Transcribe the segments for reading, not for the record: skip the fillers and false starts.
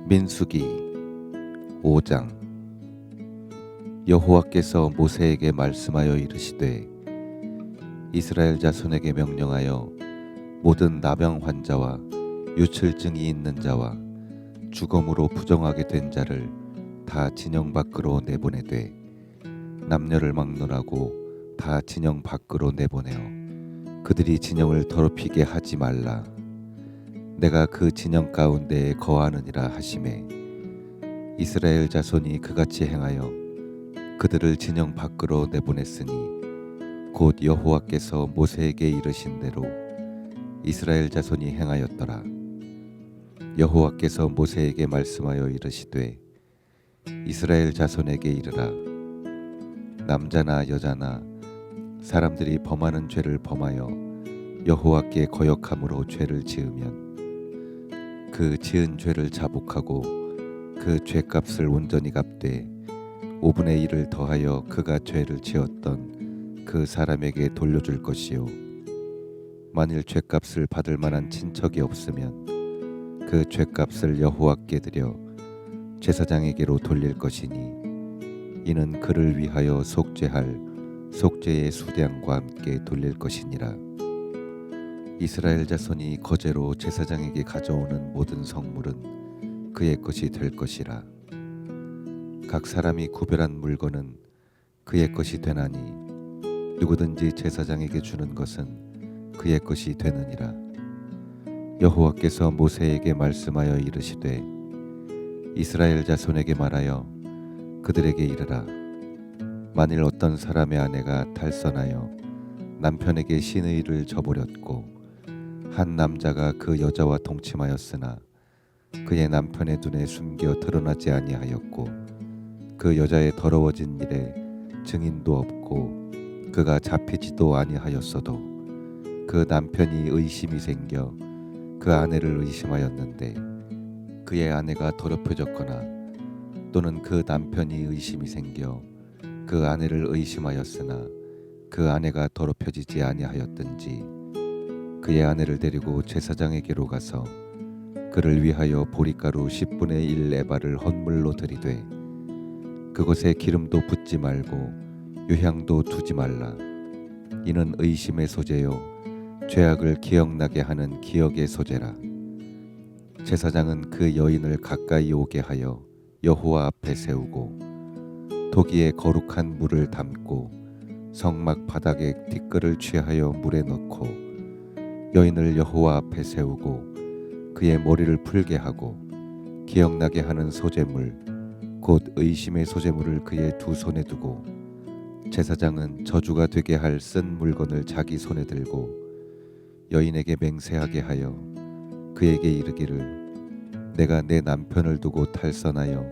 민수기 5장. 여호와께서 모세에게 말씀하여 이르시되 이스라엘 자손에게 명령하여 모든 나병 환자와 요출증이 있는 자와 죽음으로 부정하게 된 자를 다 진영 밖으로 내보내되 남녀를 막론하고 다 진영 밖으로 내보내어 그들이 진영을 더럽히게 하지 말라. 내가 그 진영 가운데에 거하느니라 하시매 이스라엘 자손이 그같이 행하여 그들을 진영 밖으로 내보냈으니 곧 여호와께서 모세에게 이르신 대로 이스라엘 자손이 행하였더라. 여호와께서 모세에게 말씀하여 이르시되 이스라엘 자손에게 이르라. 남자나 여자나 사람들이 범하는 죄를 범하여 여호와께 거역함으로 죄를 지으면 그 지은 죄를 자복하고 그 죄값을 온전히 갚되 5분의 1을 더하여 그가 죄를 지었던 그 사람에게 돌려줄 것이요, 만일 죄값을 받을 만한 친척이 없으면 그 죄값을 여호와께 드려 제사장에게로 돌릴 것이니 이는 그를 위하여 속죄할 속죄의 수량과 함께 돌릴 것이니라. 이스라엘 자손이 거제로 제사장에게 가져오는 모든 성물은 그의 것이 될 것이라. 각 사람이 구별한 물건은 그의 것이 되나니 누구든지 제사장에게 주는 것은 그의 것이 되느니라. 여호와께서 모세에게 말씀하여 이르시되 이스라엘 자손에게 말하여 그들에게 이르라. 만일 어떤 사람의 아내가 탈선하여 남편에게 시누이를 저버렸고 한 남자가 그 여자와 동침하였으나 그의 남편의 눈에 숨겨 드러나지 아니하였고 그 여자의 더러워진 일에 증인도 없고 그가 잡히지도 아니하였어도 그 남편이 의심이 생겨 그 아내를 의심하였는데 그의 아내가 더럽혀졌거나 또는 그 남편이 의심이 생겨 그 아내를 의심하였으나 그 아내가 더럽혀지지 아니하였든지 그의 아내를 데리고 제사장에게로 가서 그를 위하여 보리가루 10분의 1 에바를 헌물로 드리되 그것에 기름도 붓지 말고 유향도 두지 말라. 이는 의심의 소재요 죄악을 기억나게 하는 기억의 소재라. 제사장은 그 여인을 가까이 오게 하여 여호와 앞에 세우고 도기에 거룩한 물을 담고 성막 바닥에 티끌을 취하여 물에 넣고 여인을 여호와 앞에 세우고 그의 머리를 풀게 하고 기억나게 하는 소재물 곧 의심의 소재물을 그의 두 손에 두고 제사장은 저주가 되게 할 쓴 물건을 자기 손에 들고 여인에게 맹세하게 하여 그에게 이르기를 내가 내 남편을 두고 탈선하여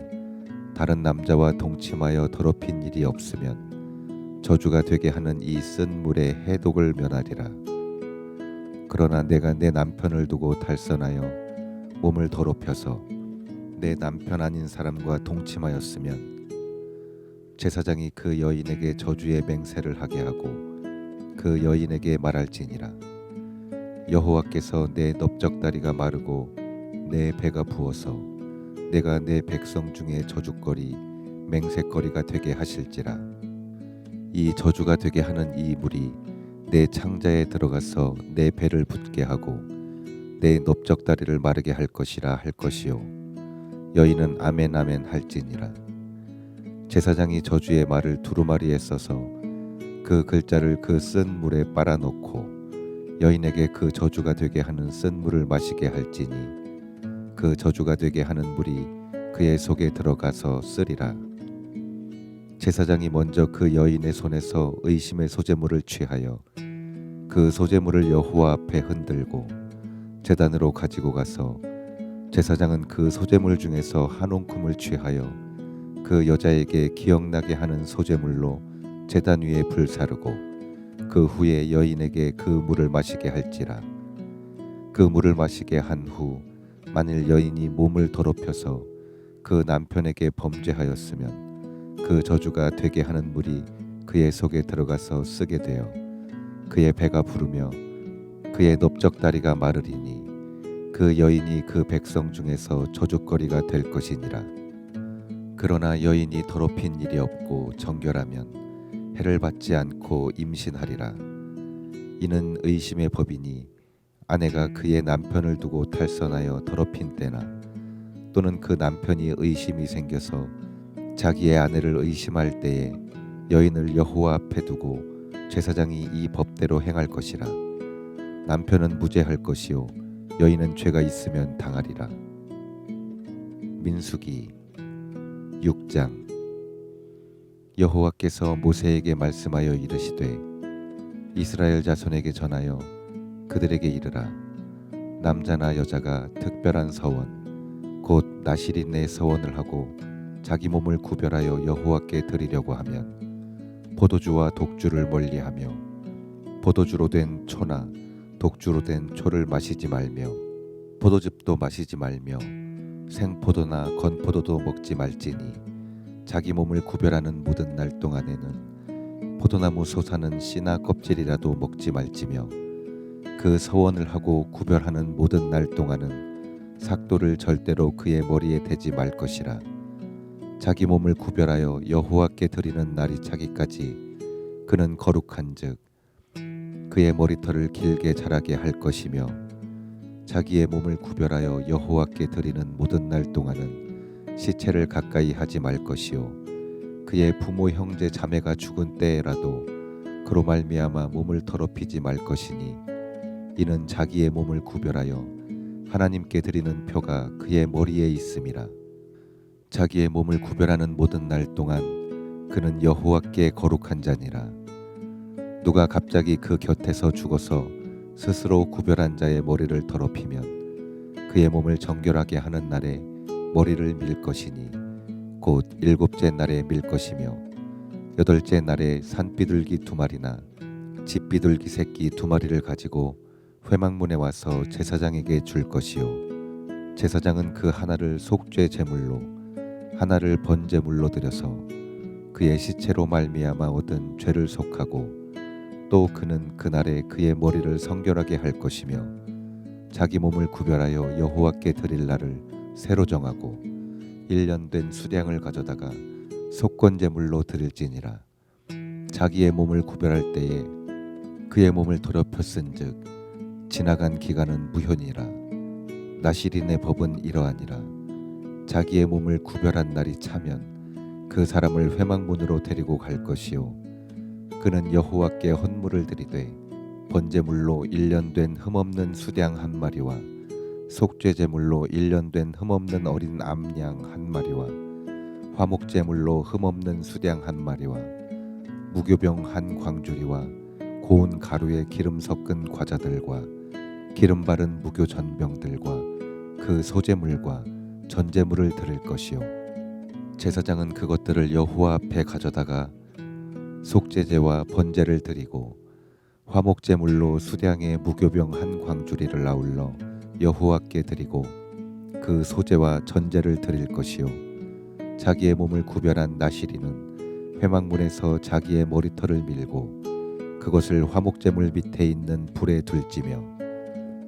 다른 남자와 동침하여 더럽힌 일이 없으면 저주가 되게 하는 이 쓴 물의 해독을 면하리라. 그러나 내가 내 남편을 두고 탈선하여 몸을 더럽혀서 내 남편 아닌 사람과 동침하였으면 제사장이 그 여인에게 저주의 맹세를 하게 하고 그 여인에게 말할지니라. 여호와께서 내 넓적다리가 마르고 내 배가 부어서 내가 내 백성 중에 저주거리 맹세거리가 되게 하실지라. 이 저주가 되게 하는 이 물이 내 창자에 들어가서 내 배를 붓게 하고 내 넓적다리를 마르게 할 것이라 할 것이요, 여인은 아멘 아멘 할지니라. 제사장이 저주의 말을 두루마리에 써서 그 글자를 그 쓴 물에 빨아놓고 여인에게 그 저주가 되게 하는 쓴 물을 마시게 할지니 그 저주가 되게 하는 물이 그의 속에 들어가서 쓰리라. 제사장이 먼저 그 여인의 손에서 의심의 소재물을 취하여 그 소재물을 여호와 앞에 흔들고 제단으로 가지고 가서 제사장은 그 소재물 중에서 한 웅큼을 취하여 그 여자에게 기억나게 하는 소재물로 제단 위에 불사르고 그 후에 여인에게 그 물을 마시게 할지라. 그 물을 마시게 한 후 만일 여인이 몸을 더럽혀서 그 남편에게 범죄하였으면 그 저주가 되게 하는 물이 그의 속에 들어가서 쓰게 되어 그의 배가 부르며 그의 넓적다리가 마르리니 그 여인이 그 백성 중에서 저주거리가 될 것이니라. 그러나 여인이 더럽힌 일이 없고 정결하면 해를 받지 않고 임신하리라. 이는 의심의 법이니 아내가 그의 남편을 두고 탈선하여 더럽힌 때나 또는 그 남편이 의심이 생겨서 자기의 아내를 의심할 때에 여인을 여호와 앞에 두고 제사장이 이 법대로 행할 것이라. 남편은 무죄할 것이요 여인은 죄가 있으면 당하리라. 민수기 6장. 여호와께서 모세에게 말씀하여 이르시되 이스라엘 자손에게 전하여 그들에게 이르라. 남자나 여자가 특별한 서원 곧 나실인의 서원을 하고 자기 몸을 구별하여 여호와께 드리려고 하면 포도주와 독주를 멀리하며 포도주로 된 초나 독주로 된 초를 마시지 말며 포도즙도 마시지 말며 생포도나 건포도도 먹지 말지니 자기 몸을 구별하는 모든 날 동안에는 포도나무 솟아는 씨나 껍질이라도 먹지 말지며 그 서원을 하고 구별하는 모든 날 동안은 삭도를 절대로 그의 머리에 대지 말 것이라. 자기 몸을 구별하여 여호와께 드리는 날이 차기까지 그는 거룩한즉 그의 머리털을 길게 자라게 할 것이며 자기의 몸을 구별하여 여호와께 드리는 모든 날 동안은 시체를 가까이 하지 말 것이요 그의 부모 형제 자매가 죽은 때에라도 그로 말미암아 몸을 더럽히지 말 것이니 이는 자기의 몸을 구별하여 하나님께 드리는 표가 그의 머리에 있음이라. 자기의 몸을 구별하는 모든 날 동안 그는 여호와께 거룩한 자니라. 누가 갑자기 그 곁에서 죽어서 스스로 구별한 자의 머리를 더럽히면 그의 몸을 정결하게 하는 날에 머리를 밀 것이니 곧 일곱째 날에 밀 것이며 여덟째 날에 산비둘기 2마리나 집비둘기 새끼 2마리를 가지고 회막문에 와서 제사장에게 줄 것이요 제사장은 그 하나를 속죄 제물로 하나를 번제물로 드려서 그의 시체로 말미암아 얻은 죄를 속하고 또 그는 그날에 그의 머리를 성결하게 할 것이며 자기 몸을 구별하여 여호와께 드릴 날을 새로 정하고 1년 된 수량을 가져다가 속건제물로 드릴지니라. 자기의 몸을 구별할 때에 그의 몸을 더럽혔은즉 지나간 기간은 무효니라. 나실인의 법은 이러하니라. 자기의 몸을 구별한 날이 차면 그 사람을 회막문으로 데리고 갈 것이요 그는 여호와께 헌물을 드리되 번제물로 1년 된 흠없는 수량 1마리와 속죄제물로 1년 된 흠없는 어린 암양 1마리와 화목제물로 흠없는 수량 1마리와 무교병 1광주리와 고운 가루에 기름 섞은 과자들과 기름 바른 무교 전병들과 그 소제물과 전제물을 드릴 것이요 제사장은 그것들을 여호와 앞에 가져다가 속죄제와 번제를 드리고 화목제물로 수량의 무교병 1광주리를 아울러 여호와께 드리고 그 소제와 전제를 드릴 것이요 자기의 몸을 구별한 나실인은 회막문에서 자기의 머리털을 밀고 그것을 화목제물 밑에 있는 불에 둘지며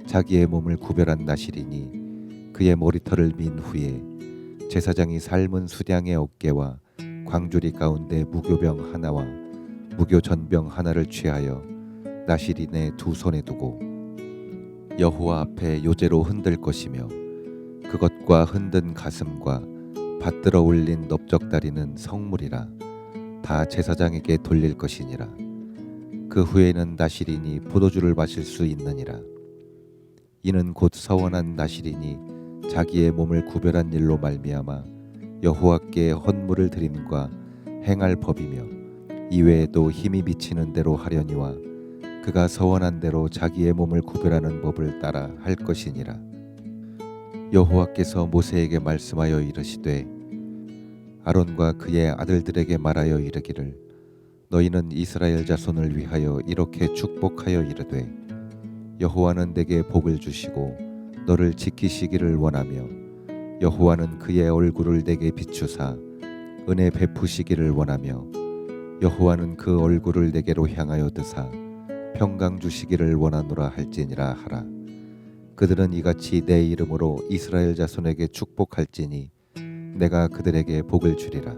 자기의 몸을 구별한 나실인이 그의 머리털을 민 후에 제사장이 삶은 수량의 어깨와 광주리 가운데 무교병 하나와 무교 전병 하나를 취하여 나실인의 2손에 두고 여호와 앞에 요제로 흔들 것이며 그것과 흔든 가슴과 받들어 올린 넓적다리는 성물이라 다 제사장에게 돌릴 것이니라. 그 후에는 나실인이 포도주를 마실 수 있느니라. 이는 곧 서원한 나실인이 자기의 몸을 구별한 일로 말미암아 여호와께 헌물을 드림과 행할 법이며 이외에도 힘이 미치는 대로 하려니와 그가 서원한 대로 자기의 몸을 구별하는 법을 따라 할 것이니라. 여호와께서 모세에게 말씀하여 이르시되 아론과 그의 아들들에게 말하여 이르기를 너희는 이스라엘 자손을 위하여 이렇게 축복하여 이르되 여호와는 내게 복을 주시고 너를 지키시기를 원하며 여호와는 그의 얼굴을 내게 비추사 은혜 베푸시기를 원하며 여호와는 그 얼굴을 내게로 향하여 드사 평강 주시기를 원하노라 할지니라 하라. 그들은 이같이 내 이름으로 이스라엘 자손에게 축복할지니 내가 그들에게 복을 주리라.